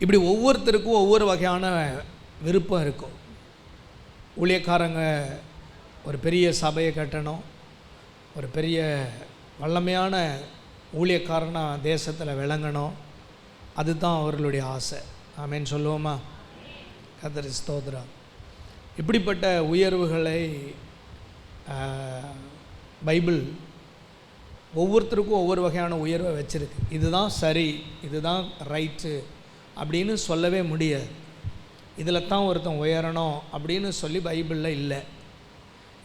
இப்படி ஒவ்வொருத்தருக்கும் ஒவ்வொரு வகையான விருப்பம் இருக்கும். ஊழியக்காரங்க ஒரு பெரிய சபையை கட்டணும், ஒரு பெரிய வல்லமையான ஊழியக்காரனாக தேசத்தில் விளங்கணும், அதுதான் அவர்களுடைய ஆசை. ஆமேன்னு சொல்லுவோமா? கர்த்தருக்கு ஸ்தோத்திரம். இப்படிப்பட்ட உயர்வுகளை பைபிள் ஒவ்வொருத்தருக்கும் ஒவ்வொரு வகையான உயர்வை வச்சுருக்கு. இதுதான் சரி, இதுதான் ரைட்டு அப்படின்னு சொல்லவே முடியாது. இதில் தான் ஒருத்தன் உயரணும் அப்படின்னு சொல்லி பைபிளில் இல்லை.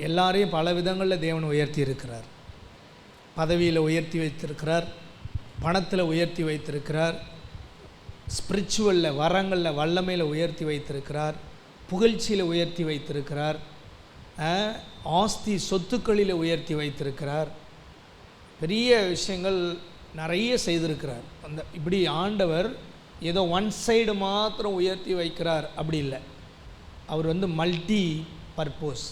எல்லாரையும் பல விதங்களில் தேவன் உயர்த்தி இருக்கிறார். பதவியில் உயர்த்தி வைத்திருக்கிறார், பணத்தில் உயர்த்தி வைத்திருக்கிறார், ஸ்பிரிச்சுவலில் வரங்களில் வல்லமையில் உயர்த்தி வைத்திருக்கிறார், புகழ்ச்சியில் உயர்த்தி வைத்திருக்கிறார், ஆஸ்தி சொத்துக்களில் உயர்த்தி வைத்திருக்கிறார். பெரிய விஷயங்கள் நிறைய செய்திருக்கிறார். இப்படி ஆண்டவர் ஏதோ ஒன் சைடு மாத்திரம் உயர்த்தி வைக்கிறார் அப்படி இல்லை. அவர் மல்டி பர்பஸ்.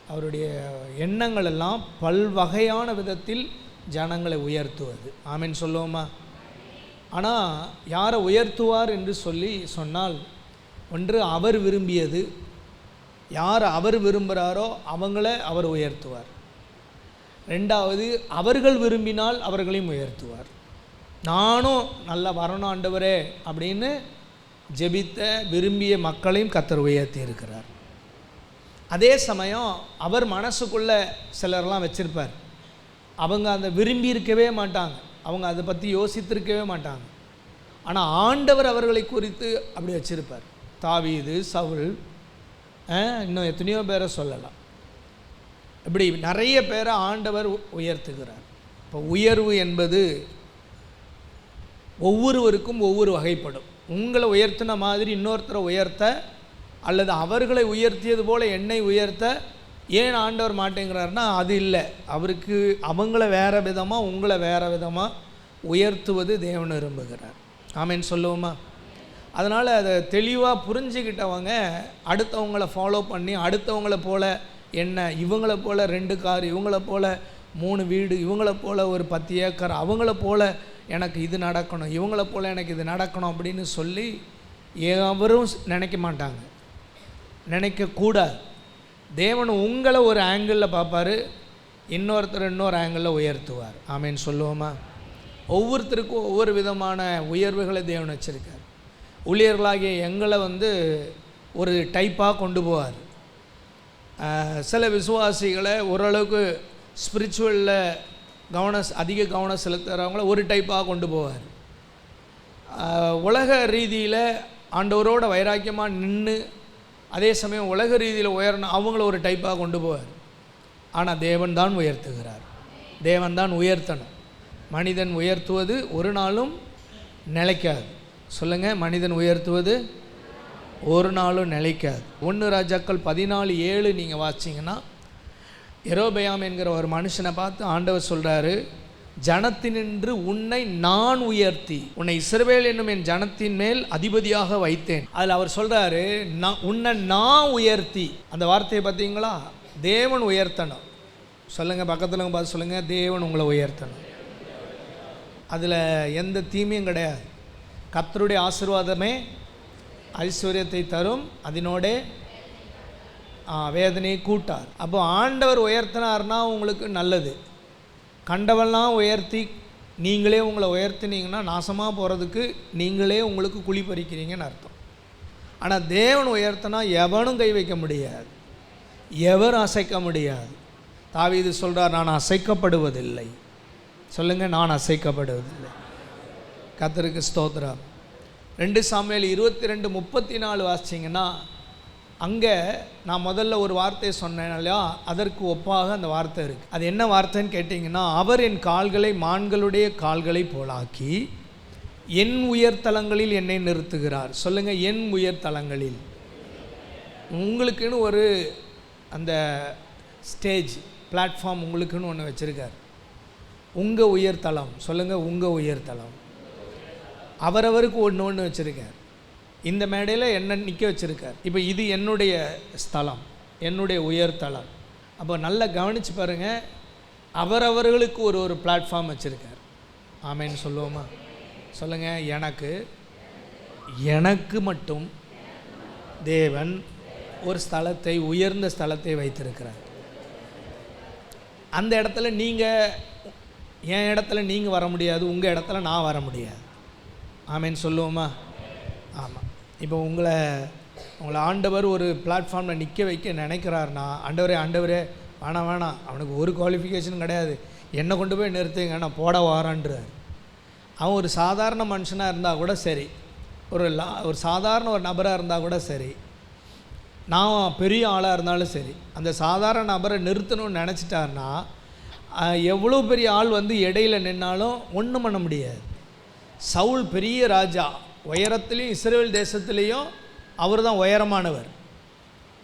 அவருடைய எண்ணங்கள் எல்லாம் பல்வகையான விதத்தில் ஜனங்களை உயர்த்துவது. ஆமேன்னு சொல்லுவோமா? ஆனால் யாரை உயர்த்துவார் என்று சொன்னால், ஒன்று அவர் விரும்பியது, யார் அவர் விரும்புகிறாரோ அவங்கள அவர் உயர்த்துவார். ரெண்டாவது, அவர்கள் விரும்பினால் அவர்களையும் உயர்த்துவார். நானும் நல்லா வரணும் ஆண்டவரே அப்படின்னு ஜெபித்த விரும்பிய மக்களையும் கர்த்தர் உயர்த்தி இருக்கிறார். அதே சமயம் அவர் மனசுக்குள்ளே சிலர்லாம் வச்சுருப்பார். அவங்க அந்த விரும்பி இருக்கவே மாட்டாங்க, அவங்க அதை பற்றி யோசித்திருக்கவே மாட்டாங்க. ஆனால் ஆண்டவர் அவர்களை குறித்து அப்படி வச்சுருப்பார். தாவீது, சவுல், இன்னும் எத்தனையோ பேரை சொல்லலாம். இப்படி நிறைய பேரை ஆண்டவர் உயர்த்துகிறார். இப்போ உயர்வு என்பது ஒவ்வொருவருக்கும் ஒவ்வொரு வகைப்படும். உங்களை உயர்த்தின மாதிரி இன்னொருத்தரை உயர்த்த, அல்லது அவர்களை உயர்த்தியது போல் என்னை உயர்த்த ஏன் ஆண்டவர் மாட்டேங்கிறாருன்னா அது இல்லை. அவருக்கு அவங்கள வேறு விதமாக உங்களை வேறு விதமாக உயர்த்துவது தேவன் விரும்புகிறார். ஆமேன்னு சொல்லுவோமா? அதனால் அதை தெளிவாக புரிஞ்சுக்கிட்டவங்க அடுத்தவங்களை ஃபாலோ பண்ணி அடுத்தவங்களை போல் என்ன, இவங்களை போல் 2 கார், இவங்களை போல் 3 வீடு, இவங்களை போல் ஒரு 10 ஏக்கர், அவங்கள போல் எனக்கு இது நடக்கணும், இவங்கள போல் எனக்கு இது நடக்கணும் அப்படின்னு சொல்லி எவரும் நினைக்க மாட்டாங்க, நினைக்கக்கூடாது. தேவன் உங்களை ஒரு ஆங்கிளில் பார்ப்பார், இன்னொருத்தர் இன்னொரு ஆங்கிளில் உயர்த்துவார். ஆமேன்னு சொல்லுவோமா? ஒவ்வொருத்தருக்கும் ஒவ்வொரு விதமான உயர்வுகளை தேவன் வச்சுருக்கார். ஊழியர்களாகிய எங்களை ஒரு டைப்பாக கொண்டு போவார். சில விசுவாசிகளை ஓரளவுக்கு ஸ்பிரிச்சுவலில் அதிக கவனம் செலுத்துகிறவங்கள ஒரு டைப்பாக கொண்டு போவார். உலக ரீதியில் ஆண்டவரோட வைராக்கியமாக நின்று அதே சமயம் உலக ரீதியில் உயரணும் அவங்கள ஒரு டைப்பாக கொண்டு போவார். ஆனால் தேவன் தான் உயர்த்துகிறார், தேவன் தான் உயர்த்தணும். மனிதன் உயர்த்துவது ஒரு நாளும் நிலைக்காது. சொல்லுங்கள், மனிதன் உயர்த்துவது ஒரு நாளும் நிலைக்காது. 1 ராஜாக்கள் 14:7 நீங்கள் வாசிங்கன்னா, யெரொபெயாம் என்கிற ஒரு மனுஷனை பார்த்து ஆண்டவர் சொல்கிறாரு, ஜனத்தினின்று உன்னை நான் உயர்த்தி உன்னை இஸ்ரவேல் என்னும் என் ஜனத்தின் மேல் அதிபதியாக வைத்தேன். அதில் அவர் சொல்கிறாரு, உன்னை நான் உயர்த்தி. அந்த வார்த்தையை பார்த்தீங்களா? தேவன் உயர்த்தணும். சொல்லுங்கள், பக்கத்தில் பார்த்து சொல்லுங்கள், தேவன் உங்களை உயர்த்தணும். அதில் எந்த தீமையும் கிடையாது. கர்த்தருடைய ஆசீர்வாதமே ஐஸ்வர்யத்தை தரும், அதனோடே வேதனையை கூட்டார். அப்போ ஆண்டவர் உயர்த்தினார்னா உங்களுக்கு நல்லது. கண்டவெல்லாம் உயர்த்தி நீங்களே உங்களை உயர்த்தினீங்கன்னா நாசமாக போகிறதுக்கு நீங்களே உங்களுக்கு குழி பறிக்கிறீங்கன்னு அர்த்தம். ஆனால் தேவன் உயர்த்தினா எவனும் கை வைக்க முடியாது, எவரும் அசைக்க முடியாது. தாவீது சொல்கிறார், நான் அசைக்கப்படுவதில்லை. சொல்லுங்கள், நான் அசைக்கப்படுவதில்லை. கர்த்தருக்கு ஸ்தோத்திரம். 2 சாமுவேல் 22:34 வாசிச்சிங்கன்னா, அங்கே நான் முதல்ல ஒரு வார்த்தையை சொன்னேன் இல்லையா, அதற்கு ஒப்பாக அந்த வார்த்தை இருக்குது. அது என்ன வார்த்தைன்னு கேட்டிங்கன்னா, அவர் என் கால்களை மான்களுடைய கால்களை போலாக்கி என் உயர்தலங்களில் என்னை நிறுத்துகிறார். சொல்லுங்கள், என் உயர்தலங்களில். உங்களுக்குன்னு ஒரு அந்த ஸ்டேஜ் பிளாட்ஃபார்ம் உங்களுக்குன்னு ஒன்று வச்சுருக்கார். உங்கள் உயர்தலம். சொல்லுங்கள், உங்கள் உயர்தலம். அவரவருக்கு ஒன்று வச்சுருக்கார். இந்த மேடையில் என்ன நிற்க வச்சுருக்கார். இப்போ இது என்னுடைய ஸ்தலம், என்னுடைய உயர்தலம். அப்போ நல்லா கவனித்து பாருங்கள், அவரவர்களுக்கு ஒரு பிளாட்ஃபார்ம் வச்சுருக்கார். ஆமேன்னு சொல்லுவோமா? சொல்லுங்கள், எனக்கு மட்டும் தேவன் ஒரு ஸ்தலத்தை, உயர்ந்த ஸ்தலத்தை வைத்திருக்கிறார். அந்த இடத்துல நீங்கள், என் இடத்துல நீங்கள் வர முடியாது, உங்கள் இடத்துல நான் வர முடியாது. ஆமேன்னு சொல்லுவோமா? ஆமாம். இப்போ உங்களை ஆண்டவர் ஒரு பிளாட்ஃபார்மில் நிற்க வைக்க நினைக்கிறாருன்னா, ஆண்டவரே வேணாம், அவனுக்கு ஒரு குவாலிஃபிகேஷனும் கிடையாது, என்னை கொண்டு போய் நிறுத்துங்க, நான் போட வாரான்றார். அவன் ஒரு சாதாரண மனுஷனாக இருந்தால் கூட சரி, ஒரு சாதாரண ஒரு நபராக இருந்தால் கூட சரி, நான் பெரிய ஆளாக இருந்தாலும் சரி, அந்த சாதாரண நபரை நிறுத்தணும்னு நினச்சிட்டாருன்னா எவ்வளோ பெரிய ஆள் வந்து இடையில நின்னாலும் ஒன்றும் பண்ண முடியாது. சவுல் பெரிய ராஜா, உயரத்துலேயும் இஸ்ரவேல் தேசத்துலேயும் அவர் தான் உயரமானவர்,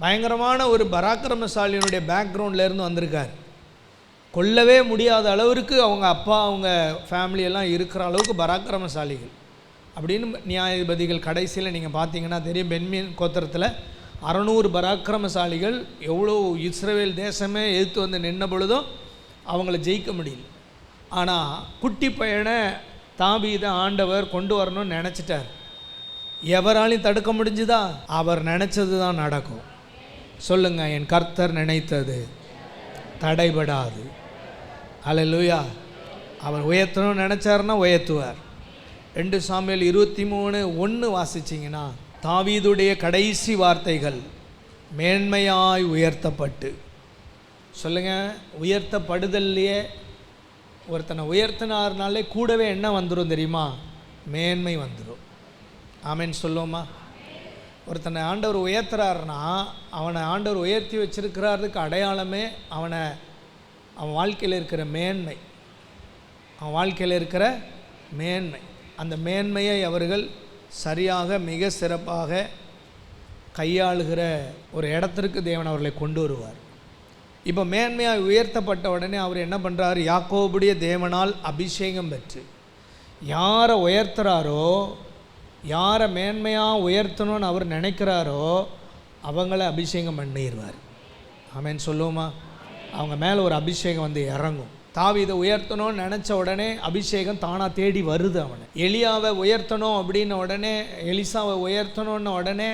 பயங்கரமான ஒரு பராக்கிரமசாலியினுடைய பேக்ரவுண்ட்லேருந்து வந்திருக்கார். கொல்லவே முடியாத அளவிற்கு அவங்க அப்பா, அவங்க ஃபேமிலியெல்லாம் இருக்கிற அளவுக்கு பராக்கிரமசாலிகள் அப்படின்னு நியாயாதிபதிகள் கடைசியில் நீங்கள் பார்த்தீங்கன்னா தெரியும். பென்யமீன் கோத்திரத்தில் 600 பராக்கிரமசாலிகள் எவ்வளோ இஸ்ரவேல் தேசமே எதிர்த்து வந்து நின்ன பொழுதும் அவங்கள ஜெயிக்க முடியல. ஆனால் குட்டி பையனை தாவீதை ஆண்டவர் கொண்டு வரணும்னு நினச்சிட்டார். எவராலையும் தடுக்க முடிஞ்சுதா? அவர் நினச்சது தான் நடக்கும். சொல்லுங்கள், என் கர்த்தர் நினைத்தது தடைபடாது. அல்லேலூயா. அவர் உயர்த்தணும்னு நினச்சாருன்னா உயர்த்துவார். 2 சாமுவேல் 23:1 வாசிச்சிங்கன்னா, தாவீதுடைய கடைசி வார்த்தைகள், மேன்மையாய் உயர்த்தப்பட்டு. சொல்லுங்கள், உயர்த்தப்படுதல்லையே ஒருத்தனை உயர்த்தினார்னாலே கூடவே என்ன வந்துடும் தெரியுமா? மேன்மை வந்துடும். ஆமேன்னு சொல்லுவோமா? ஒருத்தனை ஆண்டவர் உயர்த்துறாருன்னா அவனை ஆண்டவர் உயர்த்தி வச்சிருக்கிறாருக்கு அடையாளமே அவன் வாழ்க்கையில் இருக்கிற மேன்மை. அவன் வாழ்க்கையில் இருக்கிற மேன்மை, அந்த மேன்மையை அவர்கள் சரியாக மிக சிறப்பாக கையாளுகிற ஒரு இடத்திற்கு தேவன் அவர்களை கொண்டு வருவார். இப்போ மேன்மையாக உயர்த்தப்பட்ட உடனே அவர் என்ன பண்ணுறாரு? யாக்கோபுடைய தேவனால் அபிஷேகம் பெற்று யாரை உயர்த்துறாரோ, யாரை மேன்மையாக உயர்த்தணும்னு அவர் நினைக்கிறாரோ அவங்கள அபிஷேகம் பண்ணிடுவார். ஆமேன்னு சொல்லுவோமா? அவங்க மேலே ஒரு அபிஷேகம் வந்து இறங்கும். தாவீதை உயர்த்தணும்னு நினச்ச உடனே அபிஷேகம் தானாக தேடி வருது அவனை. எலியாவை உயர்த்தணும் அப்படின்ன உடனே, எலிசாவை உயர்த்தணுன்னு உடனே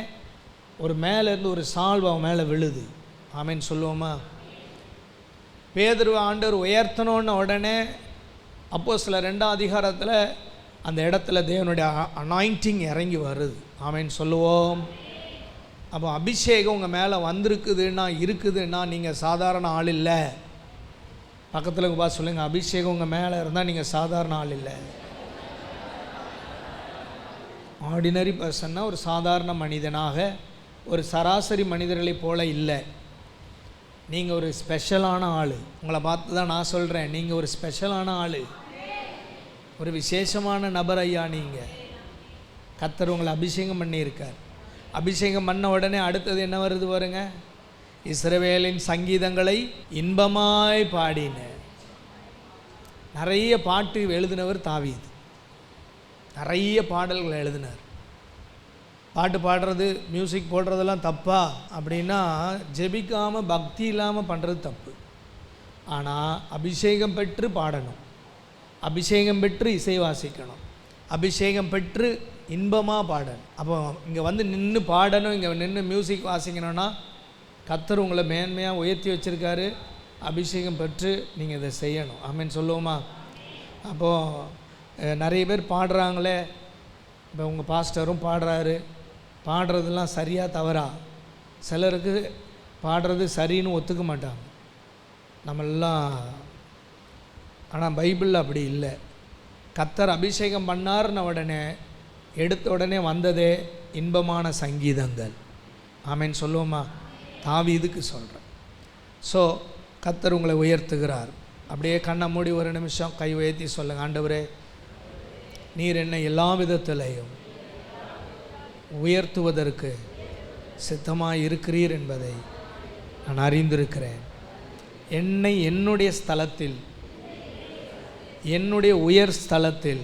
ஒரு மேலேருந்து ஒரு சால்வு அவன் மேலே விழுது. ஆமேன்னு சொல்லுவோமா? பேதுருவை ஆண்டவர் உயர்த்தணுன்னு உடனே அப்போஸ்தலர் 2ஆம் அதிகாரத்தில் அந்த இடத்துல தேவனுடைய அனாயிண்டிங் இறங்கி வருது. ஆமேன்னு சொல்லுவோம். அப்போ அபிஷேகம் உங்கள் மேலே இருக்குதுன்னா நீங்கள் சாதாரண ஆள் இல்லை. பக்கத்தில் பார்த்து சொல்லுங்கள், அபிஷேகம் உங்கள் மேலே இருந்தால் நீங்கள் சாதாரண ஆள் இல்லை. ஆர்டினரி பர்சன்னா ஒரு சாதாரண மனிதனாக, ஒரு சராசரி மனிதர்களைப் போல இல்லை. நீங்கள் ஒரு ஸ்பெஷலான ஆள். உங்களை பார்த்து தான் நான் சொல்கிறேன், நீங்கள் ஒரு ஸ்பெஷலான ஆள், ஒரு விசேஷமான நபர் ஐயா. நீங்கள் கர்த்தர் உங்களை அபிஷேகம் பண்ணியிருக்கார். அபிஷேகம் பண்ண உடனே அடுத்தது என்ன வருது பாருங்க? இஸ்ரவேலின் சங்கீதங்களை இன்பமாய் பாடின. நிறைய பாட்டு எழுதினவர் தாவீது, நிறைய பாடல்கள் எழுதினார். பாட்டு பாடுறது, மியூசிக் போடுறதெல்லாம் தப்பா அப்படின்னா, ஜெபிக்காமல் பக்தி இல்லாமல் பண்ணுறது தப்பு. ஆனால் அபிஷேகம் பெற்று பாடணும், அபிஷேகம் பெற்று இசை வாசிக்கணும், அபிஷேகம் பெற்று இன்பமாக பாடணும். அப்போ இங்கே வந்து நின்று பாடணும், இங்கே நின்று மியூசிக் வாசிக்கணும்னா கர்த்தர் உங்களை மேன்மையாக உயர்த்தி வச்சுருக்காரு. அபிஷேகம் பெற்று நீங்கள் இதை செய்யணும். ஆமேன்னு சொல்லுவோமா? அப்போது நிறைய பேர் பாடுறாங்களே, இப்போ உங்கள் பாஸ்டரும் பாடுறாரு, பாடுறதெல்லாம் சரியாக தவறா? சிலருக்கு பாடுறது சரின்னு ஒத்துக்க மாட்டாங்க நம்மெல்லாம். ஆனால் பைபிளில் அப்படி இல்லை. கர்த்தர் அபிஷேகம் பண்ணார்ன உடனே எடுத்த உடனே வந்ததே இன்பமான சங்கீதங்கள். ஆமேன்னு சொல்லுவோமா? தாவீதுக்கு சொல்கிறேன். ஸோ கர்த்தர் உங்களை உயர்த்துகிறார். அப்படியே கண்ணை மூடி ஒரு நிமிஷம் கை உயர்த்தி சொல்லுங்கள், ஆண்டவரே நீர் என்னை எல்லா விதத்திலையும் உயர்த்துவதற்கு சித்தமாக இருக்கிறீர் என்பதை நான் அறிந்திருக்கிறேன். என்னை என்னுடைய ஸ்தலத்தில், என்னுடைய உயர் ஸ்தலத்தில்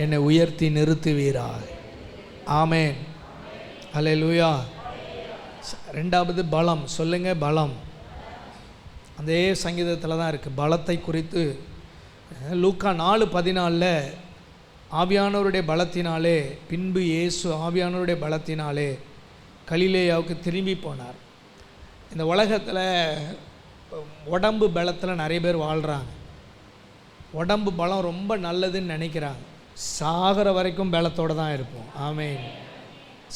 என்னை உயர்த்தி நிறுத்துவீராக. ஆமேன். அல்லேலூயா. 2வது பலம். சொல்லுங்கள், பலம். அதே சங்கீதத்தில் தான் இருக்குது. பலத்தை குறித்து லூக்கா 4:14 ஆவியானவருடைய பலத்தினாலே, பின்பு இயேசு ஆவியானவருடைய பலத்தினாலே கலிலேயாவுக்கு திரும்பி போனார். இந்த உலகத்தில் உடம்பு பலத்தில் நிறைய பேர் வாழ்கிறாங்க. உடம்பு பலம் ரொம்ப நல்லதுன்னு நினைக்கிறாங்க. சாகிற வரைக்கும் பலத்தோடு தான் இருப்போம். ஆமென்.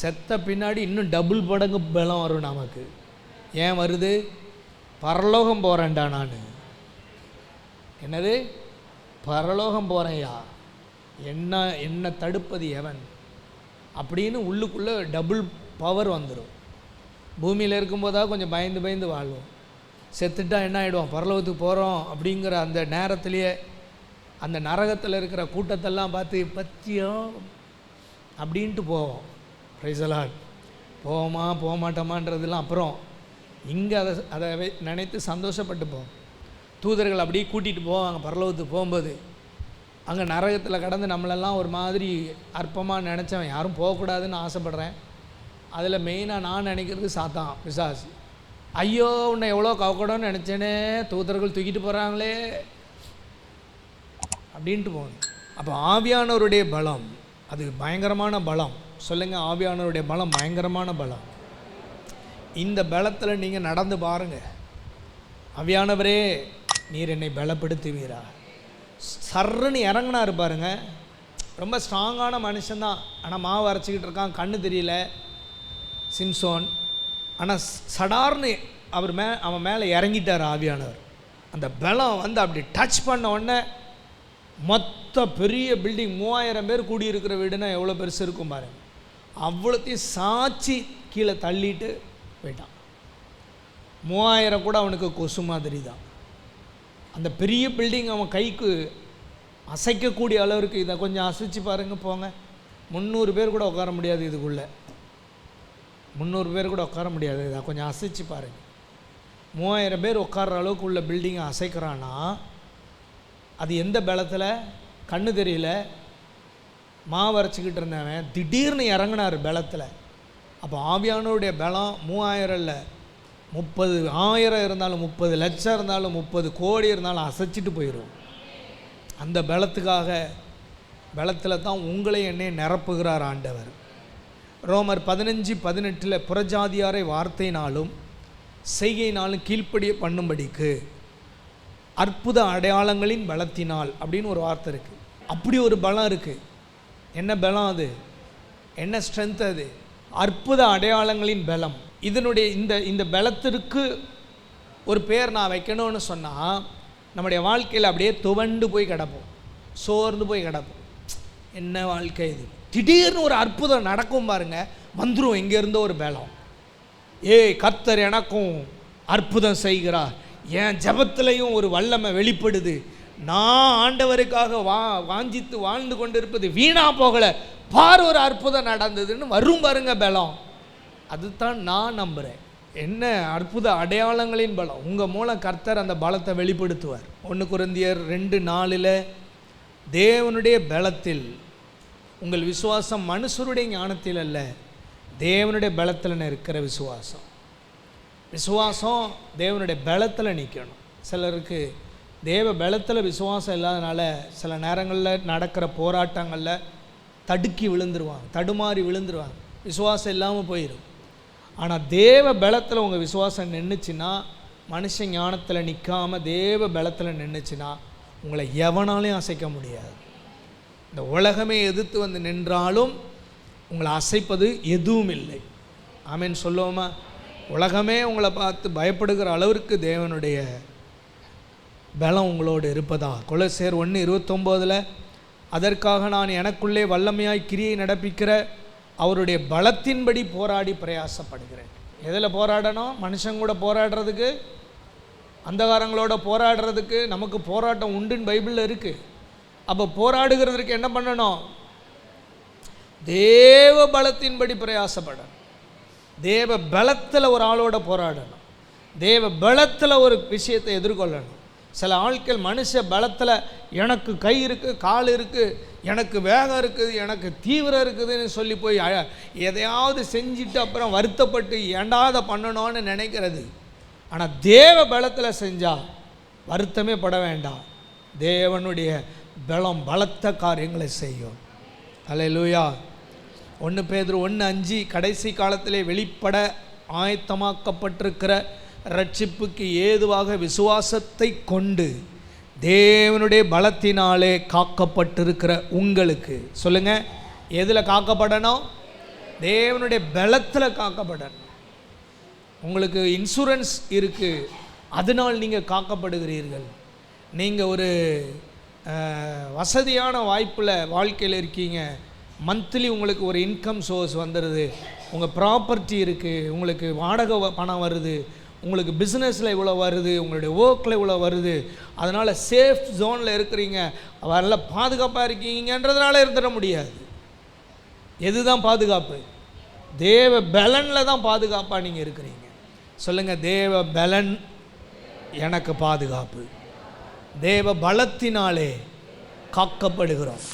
செத்த பின்னாடி இன்னும் டபுள் மடங்கு பலம் வரும் நமக்கு. ஏன் வருது? பரலோகம் போகிறேன்டா நான். என்னது? பரலோகம் போகிறேன்யா, என்ன தடுப்பது எவன் அப்படின்னு உள்ளுக்குள்ளே டபுள் பவர் வந்துடும். பூமியில் இருக்கும்போதாக கொஞ்சம் பயந்து வாழ்வோம். செத்துட்டா என்ன ஆகிடுவோம்? பரலோகத்துக்கு போகிறோம் அப்படிங்கிற அந்த நேரத்திலேயே அந்த நரகத்தில் இருக்கிற கூட்டத்தெல்லாம் பார்த்து பத்தியம் அப்படின்ட்டு போவோம். Praise the Lord. போவோமா போக மாட்டோமான்றதுலாம் அப்புறம். இங்கே அதை நினைத்து சந்தோஷப்பட்டு போவோம். தூதர்கள் அப்படியே கூட்டிகிட்டு போவாங்க பரலோகத்துக்கு போகும்போது. அங்கே நரகத்தில் கடந்து நம்மளெல்லாம் ஒரு மாதிரி அற்பமாக நினச்சவன், யாரும் போகக்கூடாதுன்னு ஆசைப்பட்றேன். அதில் மெயினாக நான் நினைக்கிறது சாத்தான், பிசாசு. ஐயோ உன்னை எவ்வளோ கவக்கணும்னு நினச்சேனே, தூதர்கள் தூக்கிட்டு போகிறாங்களே அப்படின்ட்டு போகணும். அப்போ ஆவியானவருடைய பலம் அது பயங்கரமான பலம். சொல்லுங்கள், ஆவியானவருடைய பலம் பயங்கரமான பலம். இந்த பலத்தில் நீங்கள் நடந்து பாருங்கள். ஆவியானவரே நீர் என்னை பலப்படுத்துவீரா, சர்ன்னு இறங்கினார் பாருங்க. ரொம்ப ஸ்ட்ராங்கான மனுஷன்தான். ஆனால் மாவு அரைச்சிக்கிட்டு இருக்கான், கண்ணு தெரியல சிம்சோன். ஆனால் சடார்னு அவன் மேலே இறங்கிட்டார் ஆவியானவர். அந்த பலம் வந்து அப்படி டச் பண்ண உடனே மொத்த பெரிய பில்டிங் 3000 பேர் கூடியிருக்கிற வீடுனா எவ்வளோ பெருசு இருக்கும் பாருங்க. அவ்வளோத்தையும் சாட்சி கீழே தள்ளிட்டு போயிட்டான். 3000 கூட அவனுக்கு கொசு மாதிரி தான். அந்த பெரிய பில்டிங் அவன் கைக்கு அசைக்கக்கூடிய அளவுக்கு. இதை கொஞ்சம் அசைச்சு பாருங்க போங்க. 300 பேர் கூட உட்கார முடியாது இதுக்குள்ளே. 300 பேர் கூட உட்கார முடியாது. இதை கொஞ்சம் அசைச்சு பாருங்கள். 3000 பேர் உட்கார்ற அளவுக்கு உள்ள பில்டிங்கை அசைக்கிறான்னா அது எந்த பலத்தில்? கண்ணு தெரியல, மாவு அரைச்சிக்கிட்டு இருந்தவன் திடீர்னு இறங்கினார் பலத்தில். அப்போ ஆவியானவருடைய பலம் 3000 இல்லை, 30,000 இருந்தாலும் 30 லட்சம் இருந்தாலும் 30 கோடி இருந்தாலும் அசைச்சிட்டு போயிடும். அந்த பலத்தில் தான் உங்களை என்னை நிரப்புகிறார் ஆண்டவர். ரோமர் 15:18 புறஜாதியாரை வார்த்தையினாலும் செய்கையினாலும் கீழ்ப்படிய பண்ணும்படிக்கு அற்புத அடையாளங்களின் பலத்தினால் அப்படின்னு ஒரு வார்த்தை இருக்குது. அப்படி ஒரு பலம் இருக்குது. என்ன பலம் அது? என்ன ஸ்ட்ரென்த் அது? அற்புத அடையாளங்களின் பலம். இதனுடைய இந்த பலத்திற்கு ஒரு பேர் நான் வைக்கணும்னு சொன்னால், நம்முடைய வாழ்க்கையில் அப்படியே துவண்டு போய் கிடப்போம், சோர்ந்து போய் கிடப்போம். என்ன வாழ்க்கை இது? திடீர்னு ஒரு அற்புதம் நடக்கும் பாருங்க, வந்துடும் எங்கேருந்தோ ஒரு பலம். கர்த்தர் எனக்கும் அற்புதம் செய்கிறார், என் ஜபத்திலையும் ஒரு வல்லமை வெளிப்படுது, நான் ஆண்டவருக்காக வாஞ்சித்து வாழ்ந்து கொண்டிருப்பது வீணா போகலை, பார் ஒரு அற்புதம் நடந்ததுன்னு வரும் பாருங்க பலம். அதுதான் நான் நம்புகிறேன். என்ன அற்புத அடையாளங்களின் பலம். உங்கள் மூலம் கர்த்தர் அந்த பலத்தை வெளிப்படுத்துவார். 1 கொரிந்தியர் 2:4 தேவனுடைய பலத்தில் உங்கள் விசுவாசம் மனுஷருடைய ஞானத்தில் அல்ல, தேவனுடைய பலத்தில் இருக்கிற விசுவாசம். தேவனுடைய பலத்தில் நிற்கணும். சிலருக்கு தேவ பலத்தில் விசுவாசம் இல்லாதனால சில நேரங்களில் நடக்கிற போராட்டங்களில் தடுக்கி விழுந்துருவாங்க, தடுமாறி விழுந்துருவாங்க, விசுவாசம் இல்லாமல் போயிடும். ஆனால் தேவ பலத்தில் உங்கள் விசுவாசம் நின்றுச்சுன்னா, மனுஷ ஞானத்தில் நிற்காமல் தேவ பலத்தில் நின்றுச்சுன்னா உங்களை எவனாலையும் அசைக்க முடியாது. இந்த உலகமே எதிர்த்து வந்து நின்றாலும் உங்களை அசைப்பது எதுவும் இல்லை. ஆமென் சொல்லுவோமா? உலகமே உங்களை பார்த்து பயப்படுகிற அளவிற்கு தேவனுடைய பலம் உங்களோடு இருப்பதா. கொலோசியர் 1:29 அதற்காக நான் எனக்குள்ளே வல்லமையாய் கிரியை நடப்பிக்கிற அவருடைய பலத்தின்படி போராடி பிரயாசப்படுகிறேன். எதில் போராடணும்? மனுஷன் கூட போராடுறதுக்கு, அந்தகாரங்களோட போராடுறதுக்கு நமக்கு போராட்டம் உண்டுன்னு பைபிளில் இருக்குது. அப்போ போராடுகிறதுக்கு என்ன பண்ணணும்? தேவ பலத்தின்படி பிரயாசப்படணும். தேவ பலத்தில் ஒரு ஆளோட போராடணும். தேவ பலத்தில் ஒரு விஷயத்தை எதிர்கொள்ளணும். சில ஆட்கள் மனுஷ பலத்தில் எனக்கு கை இருக்குது, கால் இருக்குது, எனக்கு வேகம் இருக்குது, எனக்கு தீவிரம் இருக்குதுன்னு சொல்லி போய் எதையாவது செஞ்சுட்டு அப்புறம் வருத்தப்பட்டு ஏண்டாத பண்ணணும்னு நினைக்கிறது. ஆனால் தேவ பலத்தில் செஞ்சால் வருத்தமே பட வேண்டாம். தேவனுடைய பலத்த காரியங்களை செய்யும். அல்லேலூயா. 1 பேதுரு 1:5 கடைசி காலத்திலே வெளிப்பட ஆயத்தமாக்கப்பட்டிருக்கிற ரட்சிப்புக்கு ஏதுவாக விசுவாசத்தை கொண்டு தேவனுடைய பலத்தினாலே காக்கப்பட்டிருக்கிற உங்களுக்கு, சொல்லுங்க, எதில் காக்கப்படணும்? தேவனுடைய பலத்தில் காக்கப்படணும். உங்களுக்கு இன்சூரன்ஸ் இருக்குது, அதனால் நீங்கள் காக்கப்படுகிறீர்கள். நீங்கள் ஒரு வசதியான வாய்ப்பில் வாழ்க்கையில் இருக்கீங்க, மந்த்லி உங்களுக்கு ஒரு இன்கம் சோர்ஸ் வந்துடுது, உங்கள் ப்ராப்பர்ட்டி இருக்குது, உங்களுக்கு வாடகை பணம் வருது, உங்களுக்கு பிஸ்னஸில் இவ்வளோ வருது, உங்களுடைய ஒர்க்கில் இவ்வளோ வருது, அதனால் சேஃப் ஜோனில் இருக்கிறீங்க, அவரில் பாதுகாப்பாக இருக்கீங்கன்றதுனால இருந்துட முடியாது. எதுதான் பாதுகாப்பு? தேவ பலனில் தான் பாதுகாப்பாக நீங்கள் இருக்கிறீங்க. சொல்லுங்கள், தேவ பலன் எனக்கு பாதுகாப்பு. தேவ பலத்தினாலே காக்கப்படுகிறோம்.